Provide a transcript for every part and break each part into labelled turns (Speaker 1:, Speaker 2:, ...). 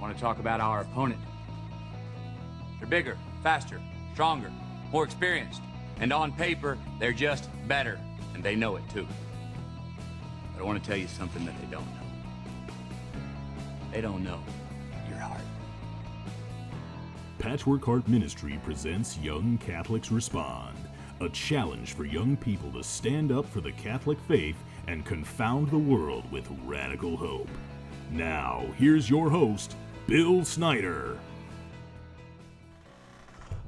Speaker 1: want to talk about our opponent. They're bigger, faster, stronger, more experienced, and on paper, they're just better, and they know it too. But I want to tell you something that they don't know. They don't know your heart.
Speaker 2: Patchwork Heart Ministry presents Young Catholics Respond, a challenge for young people to stand up for the Catholic faith and confound the world with radical hope. Now, here's your host, Bill Snyder.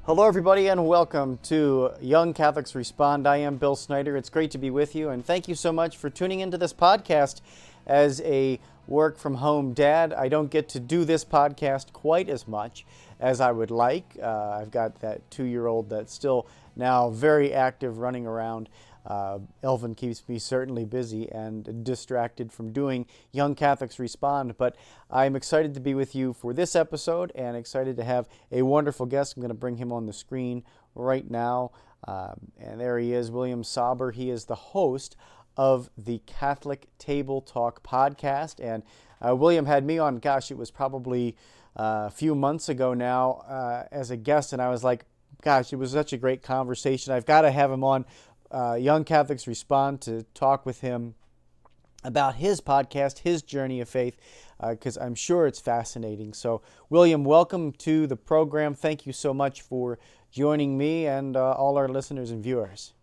Speaker 3: Hello, everybody, and welcome to Young Catholics Respond. I am Bill Snyder. It's great to be with you, and thank you so much for tuning into this podcast. As a work-from-home dad, I don't get to do this podcast quite as much as I would like. I've got that 2-year-old that's still now very active, running around. Elvin keeps me certainly busy and distracted from doing Young Catholics Respond, but I'm excited to be with you for this episode and excited to have a wonderful guest. I'm going to bring him on the screen right now, and there he is, William Sauber. He is the host of the Catholic Table Talk podcast, and William had me on, it was probably a few months ago now, as a guest, and I was like, gosh, it was such a great conversation. I've got to have him on Young Catholics Respond to talk with him about his podcast, his journey of faith, because I'm sure it's fascinating. So, William, welcome to the program. Thank you so much for joining me and all our listeners and viewers.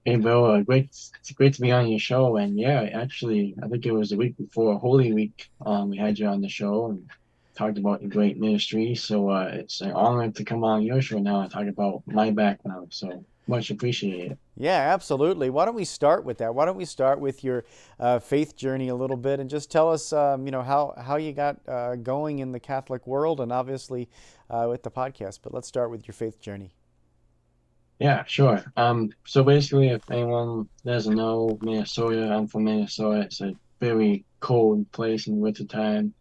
Speaker 4: Hey, Bill, it's great to be on your show. And yeah, actually, I think it was the week before Holy Week, we had you on the show and talked about your great ministry. So it's an honor to come on your show now and talk about my background. So much appreciated.
Speaker 3: Yeah, absolutely. Why don't we start with that? Why don't we start with your faith journey a little bit and just tell us, how you got going in the Catholic world and obviously with the podcast. But let's start with your faith journey.
Speaker 4: Yeah, sure. So basically, if anyone doesn't know Minnesota, I'm from Minnesota. It's a very cold place in wintertime,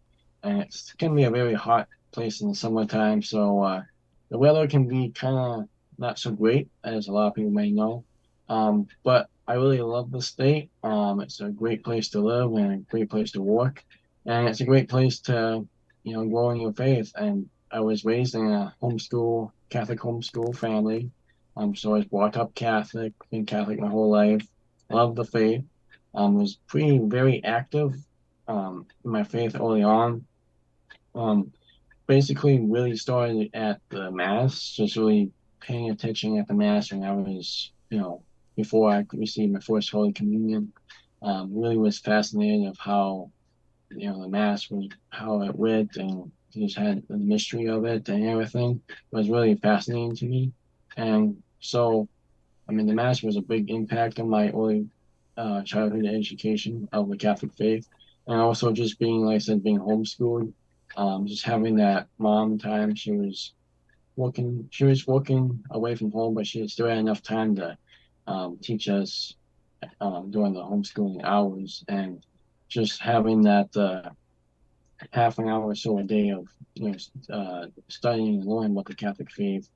Speaker 4: and it can be a very hot place in the summertime. So the weather can be kind of not so great, as a lot of people may know. But I really love the state. It's a great place to live and a great place to work, and it's a great place to, grow in your faith. And I was raised in a Catholic homeschool family. So I was brought up Catholic, been Catholic my whole life, loved the faith, was very active in my faith early on. Basically really started at the Mass, just really paying attention at the Mass when I was, before I received my first Holy Communion. Really was fascinated of how, the Mass was, how it went, and just had the mystery of it and everything. It was really fascinating to me. And so, the Mass was a big impact on my early childhood education of the Catholic faith. And also just being, like I said, being homeschooled, just having that mom time. She was working away from home, but she still had enough time to teach us during the homeschooling hours. And just having that half an hour or so a day of, studying and learning about the Catholic faith.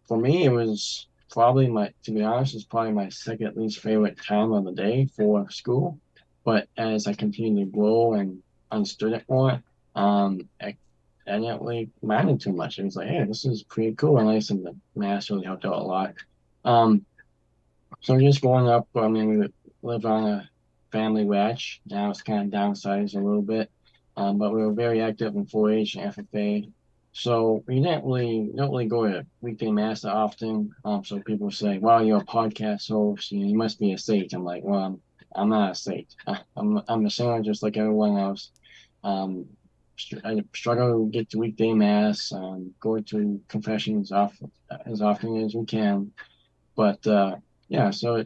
Speaker 4: For me, it was probably it's probably my second least favorite time of the day for school. But as I continued to grow and understood it more, I didn't really mind it too much. It was like, hey, this is pretty cool. And the Mass really helped out a lot. So just growing up, we lived on a family ranch. Now it's kind of downsized a little bit. But we were very active in 4-H and FFA. So we don't really go to weekday Mass that often. So people say, "Well, you're a podcast host, you must be a saint." I'm like, "Well, I'm not a saint. I'm a sinner just like everyone else." I struggle to get to weekday Mass, go to confession as often as we can. But yeah, so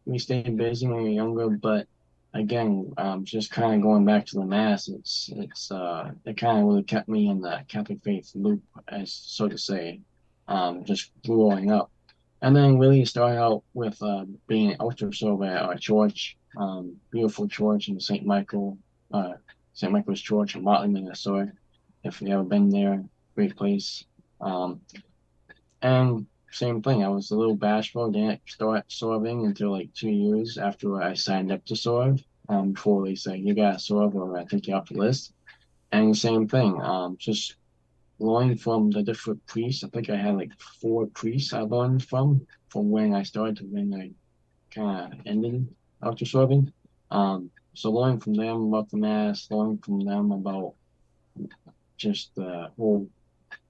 Speaker 4: we stayed busy when we were younger, but again, just kind of going back to the Mass, it kind of really kept me in the Catholic faith loop, as so to say, just growing up. And then really started out with being an altar server at our church, beautiful church in St. Michael's Church in Motley, Minnesota. If you've ever been there, great place. And same thing, I was a little bashful, didn't start serving until like 2 years after I signed up to serve. Before they say, you gotta serve or I take you off the list. And same thing, just learning from the different priests. I think I had like four priests I learned from when I started to when I kind of ended after serving. So learning from them about the mass, learning from them about just the whole,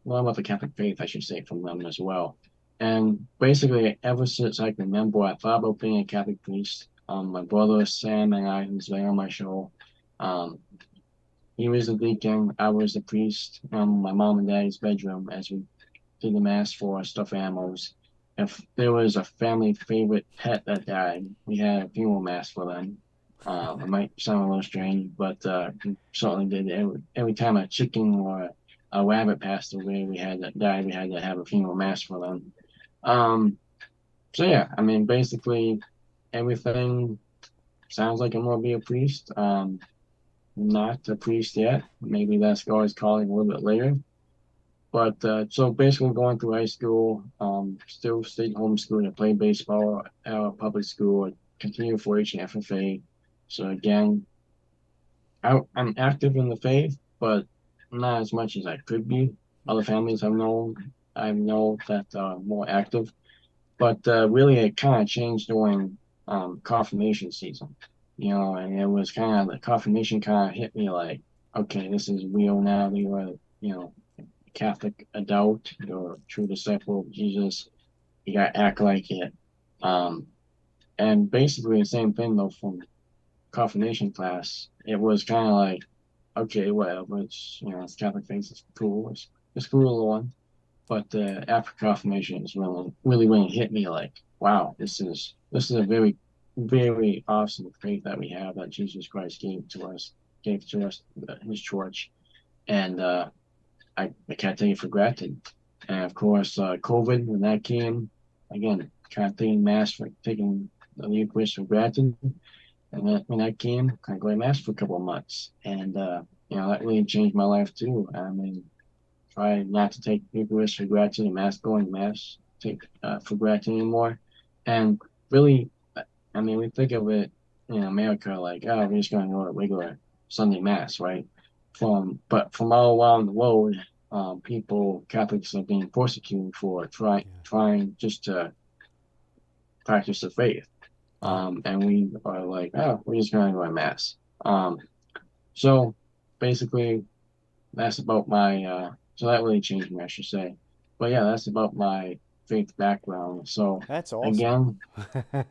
Speaker 4: learn about the Catholic faith, I should say, from them as well. And basically, ever since I can remember, I thought about being a Catholic priest. My brother Sam and I, who's there on my show, um, he was a deacon, I was a priest in my mom and daddy's bedroom as we did the mass for stuffed animals. If there was a family favorite pet that died, we had a funeral mass for them. It might sound a little strange, but we certainly did. Every time a chicken or a rabbit passed away, we had that died, we had to have a funeral mass for them. Um, so yeah, I mean, basically everything sounds like I'm gonna be a priest. Not a priest yet. Maybe that's God's calling a little bit later. But so basically going through high school, still stayed homeschooled. I played baseball at a public school. I continued 4-H and FFA. So again, I'm active in the faith, but not as much as I could be. Other families I know that are more active. But really, it kind of changed during confirmation season, and it was kind of the confirmation kind of hit me like, okay, this is real now. You are, Catholic adult, you're a true disciple of Jesus. You got to act like it. Um, and basically the same thing though from confirmation class. It was kind of like, okay, whatever. It's Catholic faith. It's cool. It's cool one. But after confirmation is really when it hit me like, wow, this is a very very awesome faith that we have that Jesus Christ gave to us, His church, and I can't take it for granted. And of course, COVID when that came, again, kind of taking the Eucharist for granted. And then when that came, kind of going to mass for a couple of months, and that really changed my life too. I mean, try not to take Eucharist for granted and going to mass take for granted anymore. And really, I mean, we think of it in America like, oh, we're just going to go to regular Sunday mass, right? But from all around the world, Catholics are being persecuted for trying just to practice the faith.
Speaker 3: Yeah.
Speaker 4: And we are like, oh, we're just going to go to mass. So basically, that's about so that really changed me, I should say. But yeah, that's about my faith background. So
Speaker 3: That's awesome.
Speaker 4: again,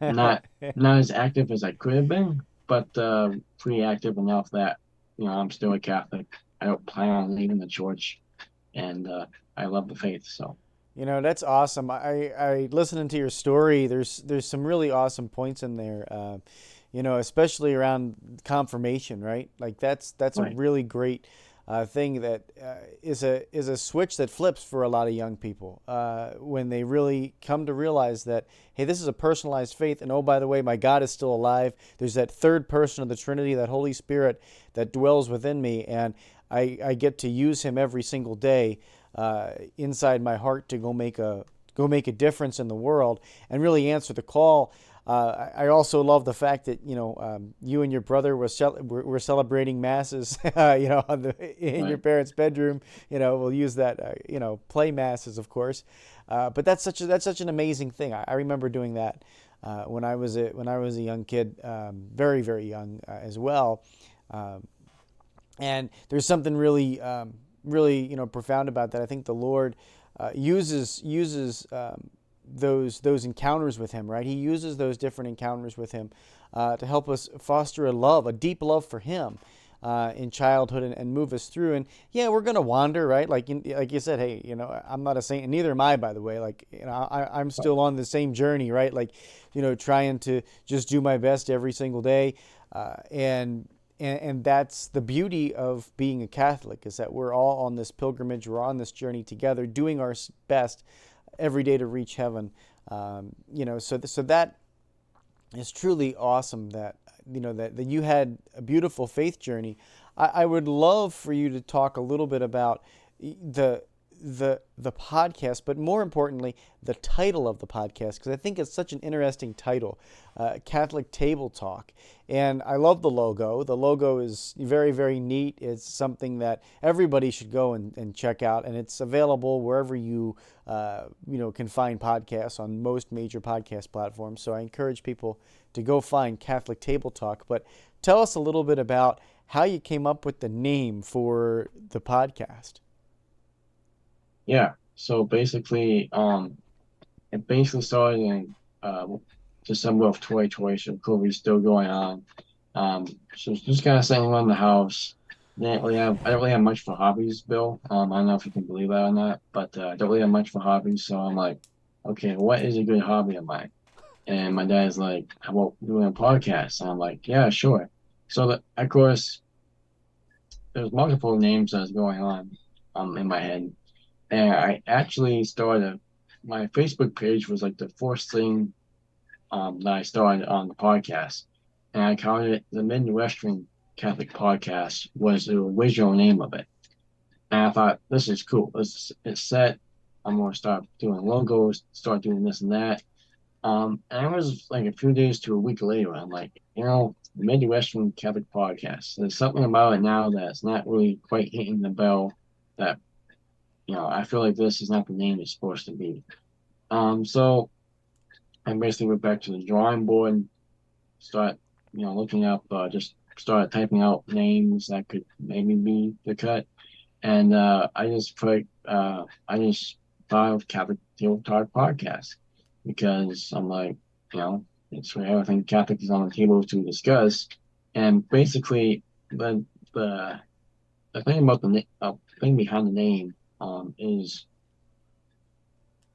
Speaker 4: not not as active as I could have been, but pretty active enough that I'm still a Catholic. I don't plan on leaving the church, and I love the faith. So
Speaker 3: That's awesome. I listening to your story. There's some really awesome points in there. Especially around confirmation, right? Like that's a
Speaker 4: right,
Speaker 3: really great thing that is a switch that flips for a lot of young people when they really come to realize that, hey, this is a personalized faith, and oh, by the way, my God is still alive. There's that third person of the Trinity, that Holy Spirit that dwells within me, and I get to use Him every single day inside my heart to go make a difference in the world and really answer the call. I also love the fact that you and your brother were celebrating masses, in your
Speaker 4: right,
Speaker 3: parents' bedroom. We'll use that, play masses, of course. But that's such an amazing thing. I remember doing that when I was a young kid, very very young as well. And there's something really profound about that. I think the Lord uses those encounters with Him, right? He uses those different encounters with Him to help us foster a deep love for Him in childhood and move us through. And yeah, we're gonna wander, right? Like you said, hey, I'm not a saint, and neither am I, by the way. Like I'm still on the same journey, right? Like trying to just do my best every single day, and that's the beauty of being a Catholic, is that we're all on this pilgrimage, we're on this journey together, doing our best every day to reach heaven. So that is truly awesome. That that you had a beautiful faith journey. I would love for you to talk a little bit about the the podcast, but more importantly, the title of the podcast, because I think it's such an interesting title, Catholic Table Talk. And I love the logo. The logo is very, very neat. It's something that everybody should go and check out, and it's available wherever you can find podcasts on most major podcast platforms. So I encourage people to go find Catholic Table Talk. But tell us a little bit about how you came up with the name for the podcast.
Speaker 4: Yeah. So basically, it basically started in December of 2020, so COVID's still going on. So it's just kind of sitting around the house. I don't really have much for hobbies, Bill. I don't know if you can believe that or not, but I don't really have much for hobbies. So I'm like, okay, what is a good hobby of mine? And my dad's like, how about doing a podcast? And I'm like, yeah, sure. So of course, there's multiple names that's going on in my head. And I actually started, my Facebook page was like the first thing that I started on the podcast. And I called it the Midwestern Catholic Podcast was the original name of it. And I thought, this is cool. It's set. I'm going to start doing logos, start doing this and that. And it was like a few days to a week later. I'm like, Midwestern Catholic Podcast. There's something about it now that's not really quite hitting the bell that I feel like this is not the name it's supposed to be. So I basically went back to the drawing board, start, looking up, just started typing out names that could maybe be the cut. And I just thought of Catholic Table Talk Podcast because I'm like, it's where everything Catholic is on the table to discuss. And basically, the thing about the thing behind the name is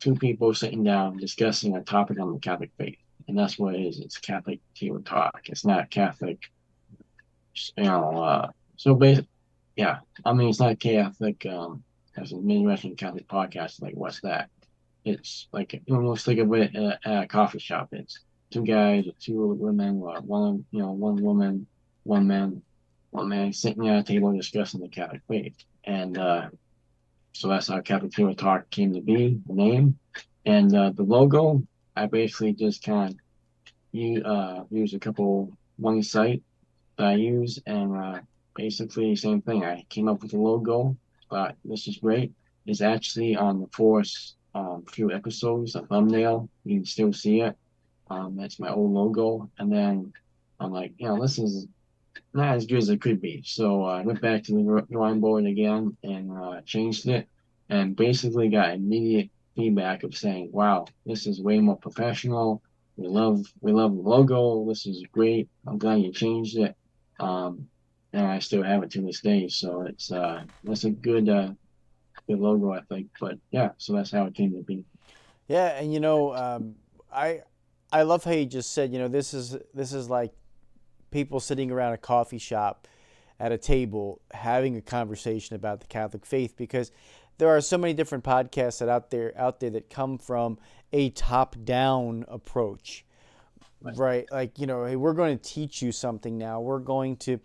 Speaker 4: two people sitting down discussing a topic on the Catholic faith, and that's what it is. It's Catholic Table Talk. It's not Catholic, So basically, yeah. I mean, it's not Catholic. As a Midwestern Catholic podcast, like what's that? It's like let's think of it at a coffee shop. It's two guys or two women, or one woman, one man sitting at a table discussing the Catholic faith, and so that's how Catholic Table Talk came to be, the name. And the logo, I basically just kind of use a couple one site that I use, and basically same thing. I came up with the logo, thought this is great. It's actually on the first few episodes, a thumbnail. You can still see it. That's my old logo. And then I'm like, this is not as good as it could be. So I went back to the drawing board again and changed it, and basically got immediate feedback of saying, "Wow, this is way more professional. We love the logo. This is great. I'm glad you changed it." And I still have it to this day. So that's a good logo, I think. But yeah, so that's how it came to be.
Speaker 3: Yeah, and I love how you just said, this is like people sitting around a coffee shop at a table having a conversation about the Catholic faith, because there are so many different podcasts out there that come from a top-down approach, right? Like, hey, we're going to teach you something now. We're going to,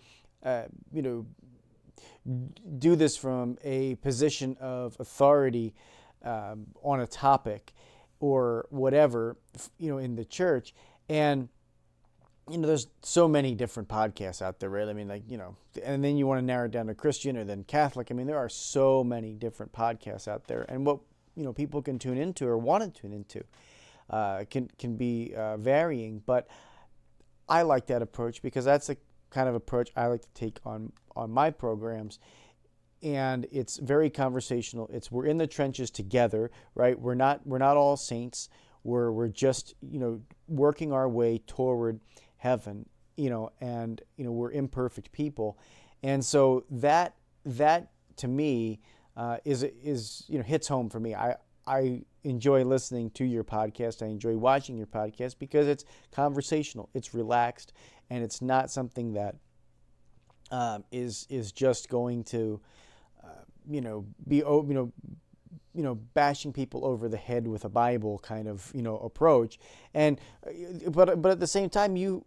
Speaker 3: do this from a position of authority on a topic or whatever, in the church. And there's so many different podcasts out there, right? I mean, and then you want to narrow it down to Christian or then Catholic. I mean, there are so many different podcasts out there. And what, people can tune into or want to tune into can be varying. But I like that approach because that's the kind of approach I like to take on my programs. And it's very conversational. We're in the trenches together, right? We're not all saints. We're just, working our way toward heaven, and we're imperfect people, and so that to me is hits home for me. I enjoy listening to your podcast. I enjoy watching your podcast because it's conversational, it's relaxed, and it's not something that is just going to be bashing people over the head with a Bible kind of approach. And but at the same time, you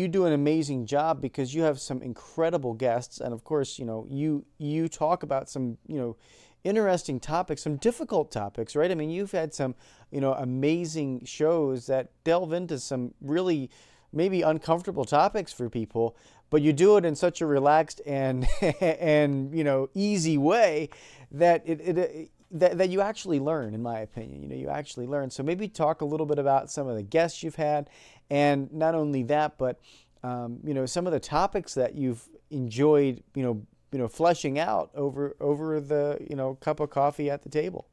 Speaker 3: do an amazing job because you have some incredible guests, and of course you talk about some interesting topics, some difficult topics, right? I mean, you've had some, amazing shows that delve into some really maybe uncomfortable topics for people, but you do it in such a relaxed and and easy way that that you actually learn, in my opinion. You actually learn. So maybe talk a little bit about some of the guests you've had, and not only that, but some of the topics that you've enjoyed, fleshing out over the cup of coffee at the table.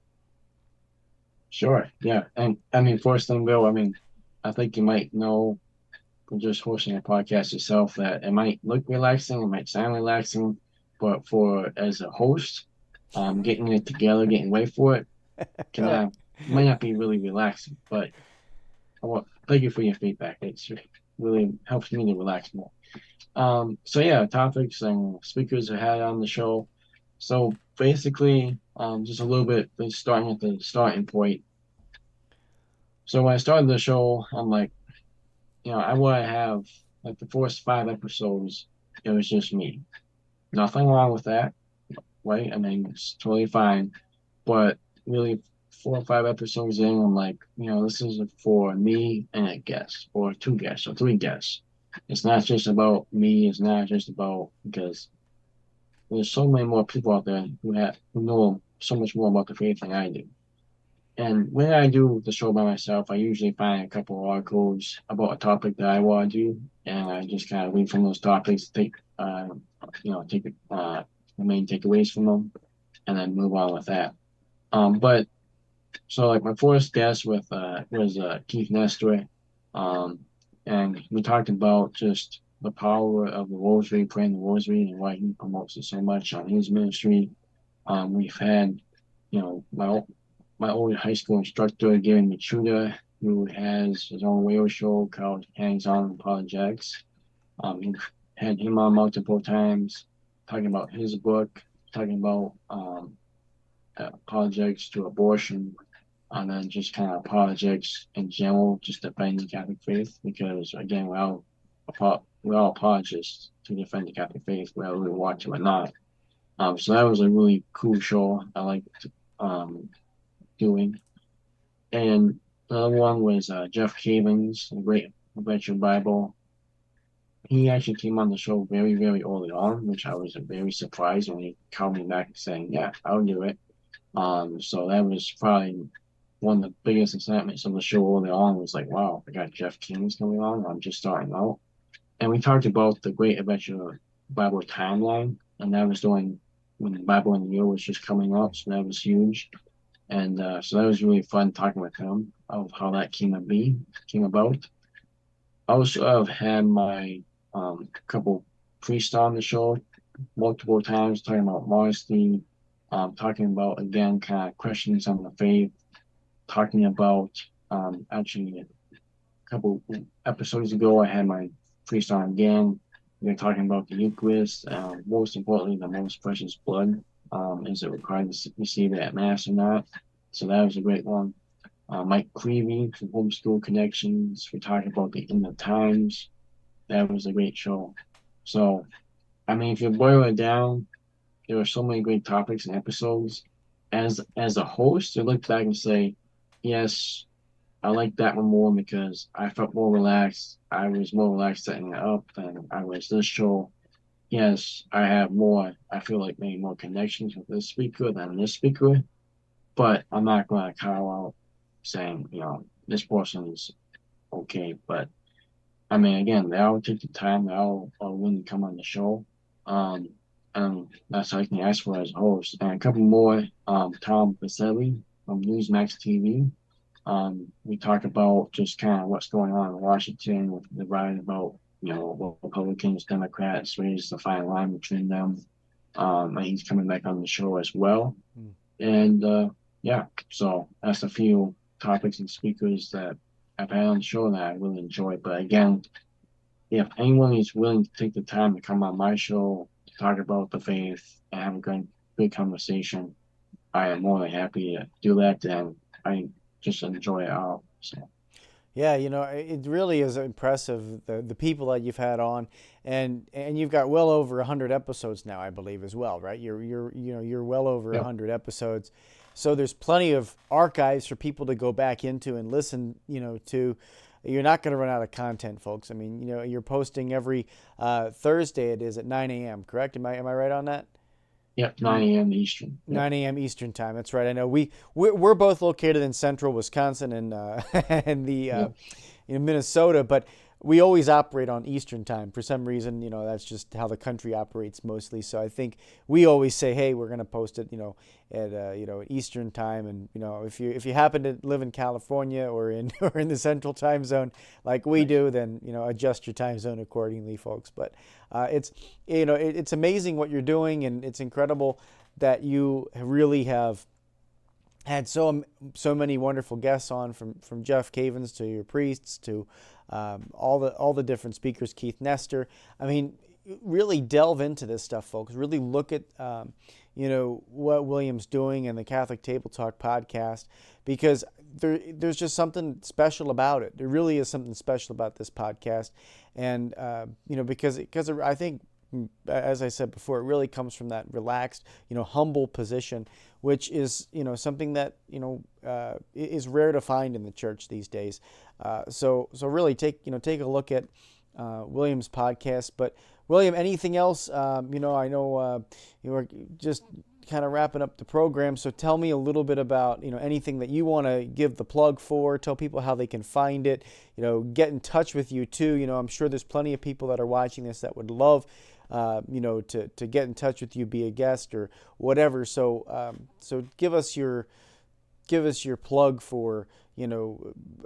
Speaker 4: Sure. Yeah. And I mean, first thing, Bill, I mean, I think you might know from just hosting a podcast yourself that it might look relaxing, it might sound relaxing, but for as a host, getting it together, getting ready for it, might not be really relaxing. But thank you for your feedback. It's really helps me to relax more. So yeah, topics and speakers I had on the show. So basically, just a little bit starting at the starting point. So when I started the show, I'm like, I want to have like the first 5 episodes, it was just me. Nothing wrong with that, right? I mean, it's totally fine. But really, 4 or 5 episodes in, I'm like, this is for me and a guest, or 2 guests, or 3 guests. It's not just about me. It's not just about because there's so many more people out there who know so much more about the faith than I do. And when I do the show by myself, I usually find a couple of articles about a topic that I want to do, and I just kind of read from those topics, take the main takeaways from them, and then move on with that. But so like my first guest was Keith Nestor, and we talked about just the power of the rosary, praying the rosary, and why he promotes it so much on his ministry. We've had, my old high school instructor, Gary Michuda, who has his own radio show called Hands On Apologetics. We've had him on multiple times, talking about his book, talking about apologetics to abortion, and then just kind of apologetics in general, just defending the Catholic faith, because again, we're all apologists to defend the Catholic faith, whether we want to or not. So that was a really cool show. I liked doing. And another one was Jeff Cavins, the Great Adventure Bible. He actually came on the show very, very early on, which I was very surprised when he called me back saying, "Yeah, I'll do it." So that was probably one of the biggest excitements of the show early on. Was like, wow, I got Jeff Cavins coming on. I'm just starting out. And we talked about the Great Adventure Bible timeline, and that was when the Bible in the Year was just coming up, so that was huge. And so that was really fun talking with him of how that came about. I also have had my couple priests on the show multiple times talking about modesty, talking about, again, kind of questions on the faith, talking about actually a couple episodes ago, I had my priest on again. We were talking about the Eucharist, most importantly, the most precious blood. Is it required to receive it at Mass or not? So that was a great one. Mike Cleavey from Homeschool Connections, we're talking about the end of times. That was a great show. So, I mean, if you boil it down, there were so many great topics and episodes. As a host, I look back and say, yes, I like that one more because I felt more relaxed. I was more relaxed setting it up than I was this show. Yes, I feel like maybe more connections with this speaker than this speaker, but I'm not going to call out saying, this person is okay. But I mean, again, they all take the time, they all are willing to come on the show. And that's all I can ask for as a host. And a couple more, Tom Baselli from Newsmax TV. We talk about just kind of what's going on in Washington with the divide about, Republicans, Democrats, raise the fine line between them. And he's coming back on the show as well. And yeah, so that's a few topics and speakers that I've had on the show that I really enjoy. But again, if anyone is willing to take the time to come on my show to talk about the faith and have a good conversation, I am more than happy to do that. And I just enjoy it all. So.
Speaker 3: Yeah, it really is impressive the people that you've had on, and you've got well over 100 episodes now, I believe, as well, right? You're well over
Speaker 4: Yep.
Speaker 3: 100 episodes, so there's plenty of archives for people to go back into and listen, to. You're not going to run out of content, folks. I mean, you're posting every Thursday. It is at 9 a.m. Correct? Am I right on that?
Speaker 4: Yep, 9 a.m. Eastern. Yep.
Speaker 3: 9 a.m. Eastern time. That's right. I know we're both located in central Wisconsin and and the
Speaker 4: Yep.
Speaker 3: in Minnesota, but we always operate on Eastern time for some reason. That's just how the country operates mostly. So I think we always say, hey, we're going to post it, at Eastern time, and if you happen to live in California or in or in the Central time zone like we do, then adjust your time zone accordingly, folks. But it's amazing what you're doing, and it's incredible that you really have had so many wonderful guests on, from Jeff Cavins to your priests to all the different speakers, Keith Nestor. I mean, really delve into this stuff, folks. Really look at what William's doing in the Catholic Table Talk podcast, because there's just something special about it. There really is something special about this podcast, and because I think, as I said before, it really comes from that relaxed, humble position, which is, something that, is rare to find in the church these days. So really take a look at William's podcast. But William, anything else? I know you are just kind of wrapping up the program. So tell me a little bit about, anything that you want to give the plug for. Tell people how they can find it. Get in touch with you too. I'm sure there's plenty of people that are watching this that would love to get in touch with you, be a guest or whatever. So give us your plug for,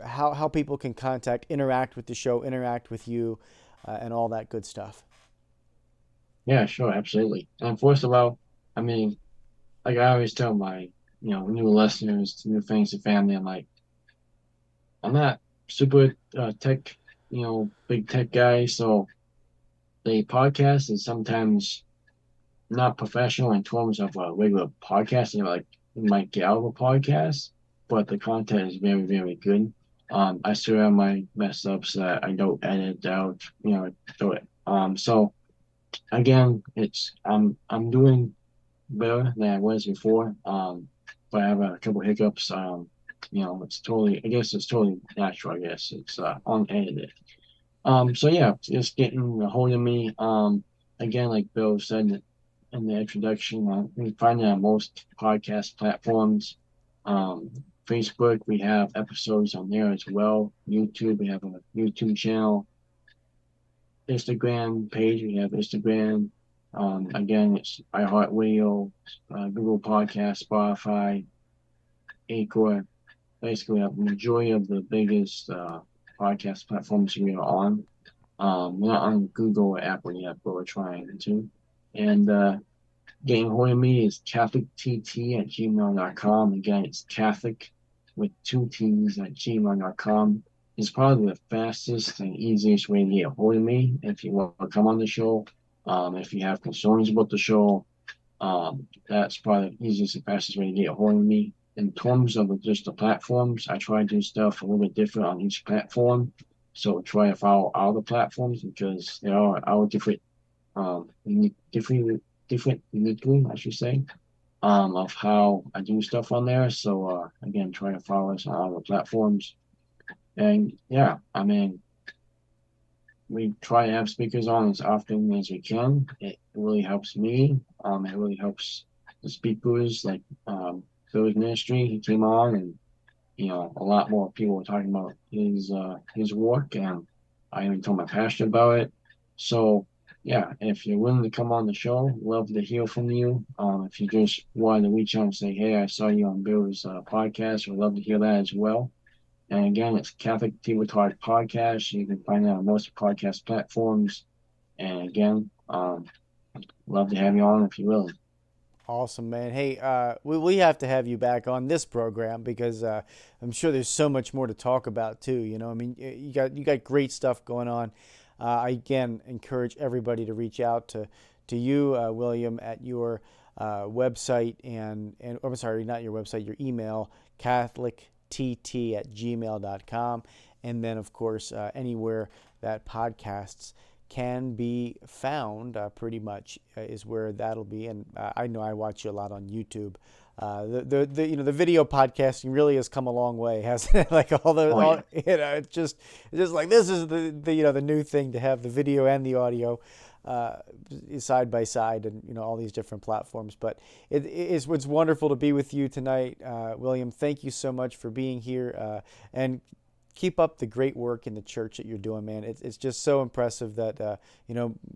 Speaker 3: how people can interact with the show, interact with you, and all that good stuff.
Speaker 4: Yeah, sure, absolutely. And first of all, I mean, like I always tell my, new listeners, new friends and family, I'm not super tech, big tech guy, so the podcast is sometimes not professional in terms of a regular podcast. Like you might get out of a podcast, but the content is very, very good. I still have my mess ups that I don't edit out, do it. So again, I'm doing better than I was before. But I have a couple hiccups. It's totally, I guess it's totally natural. I guess it's unedited. So yeah, just getting a hold of me. Again, like Bill said in the introduction, we find it on most podcast platforms. Um, Facebook, we have episodes on there as well. YouTube, we have a YouTube channel. Instagram page, we have Instagram. Again, it's iHeartRadio, Google Podcast, Spotify, Anchor. Basically, a majority of the biggest podcast platforms we are on. We're not on Google or Apple yet, but we're trying to. And getting hold of me is catholictt@gmail.com. Again, it's Catholic with 2 T's at gmail.com. It's probably the fastest and easiest way to get a hold of me if you want to come on the show. If you have concerns about the show, that's probably the easiest and fastest way to get a hold of me. In terms of just the platforms, I try to do stuff a little bit different on each platform. So try to follow all the platforms because they are all different, uniquely, I should say, of how I do stuff on there. So again, try to follow us on all the platforms. And yeah, I mean, we try to have speakers on as often as we can. It really helps me. It really helps the speakers, like Phil's ministry. He came on, and a lot more people were talking about his work, and I even told my pastor about it. So yeah, if you're willing to come on the show, love to hear from you. If you just wanted to reach out and say, hey, I saw you on Bill's podcast, we'd love to hear that as well. And again, it's Catholic Table Talk Podcast. You can find it on most podcast platforms. And again, love to have you on if you will.
Speaker 3: Awesome, man. Hey, we have to have you back on this program because I'm sure there's so much more to talk about too. I mean, you got great stuff going on. I again encourage everybody to reach out to you, William, at your website and I'm sorry, not your website, your email, catholictt@gmail.com. and then, of course, anywhere that podcasts can be found, pretty much is where that'll be. And I know I watch you a lot on YouTube. The video podcasting really has come a long way, hasn't it? Like it's just like this is the new thing, to have the video and the audio side by side, and all these different platforms. But it's wonderful to be with you tonight, William. Thank you so much for being here, and keep up the great work in the church that you're doing, man. It's just so impressive that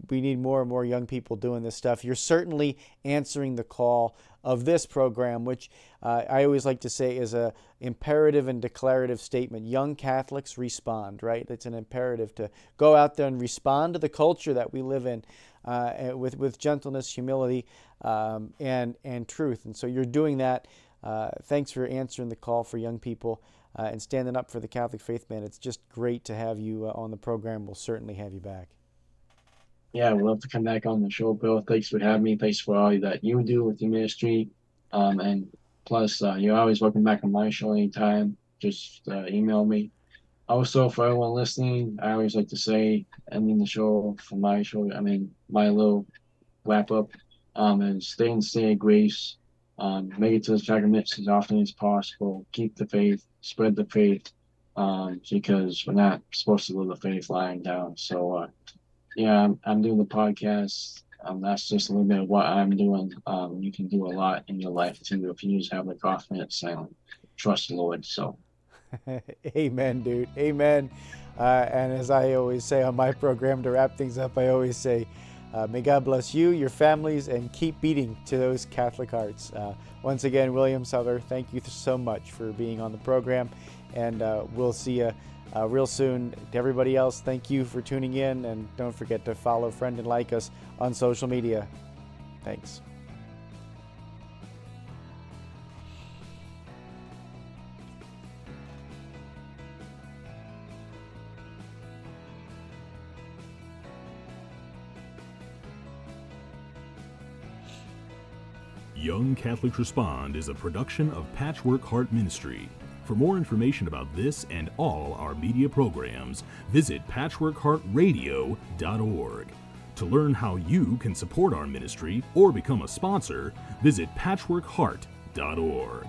Speaker 3: we need more and more young people doing this stuff. You're certainly answering the call of this program, which I always like to say is a imperative and declarative statement. Young Catholics respond, right? It's an imperative to go out there and respond to the culture that we live in with gentleness, humility, and truth. And so you're doing that. Thanks for answering the call for young people and standing up for the Catholic faith, man. It's just great to have you on the program. We'll certainly have you back.
Speaker 4: Yeah, we'd love to come back on the show, Bill. Thanks for having me. Thanks for all that you do with your ministry. And plus, you're always welcome back on my show anytime. Just email me. Also, for everyone listening, I always like to say, ending the show for my show, my little wrap up, and stay in the state of grace. Make it to the sacraments as often as possible. Keep the faith, spread the faith, because we're not supposed to live the faith lying down. So, I'm doing the podcast. That's just a little bit of what I'm doing. You can do a lot in your life too if you just have the confidence and trust the Lord. So,
Speaker 3: amen, dude. Amen. And as I always say on my program to wrap things up, I always say, may God bless you, your families, and keep beating to those Catholic hearts. Once again, William Sauber, thank you so much for being on the program, and we'll see you real soon. To everybody else, thank you for tuning in, and don't forget to follow, friend, and like us on social media. Thanks.
Speaker 2: Young Catholics Respond is a production of Patchwork Heart Ministry. For more information about this and all our media programs, visit patchworkheartradio.org. To learn how you can support our ministry or become a sponsor, visit patchworkheart.org.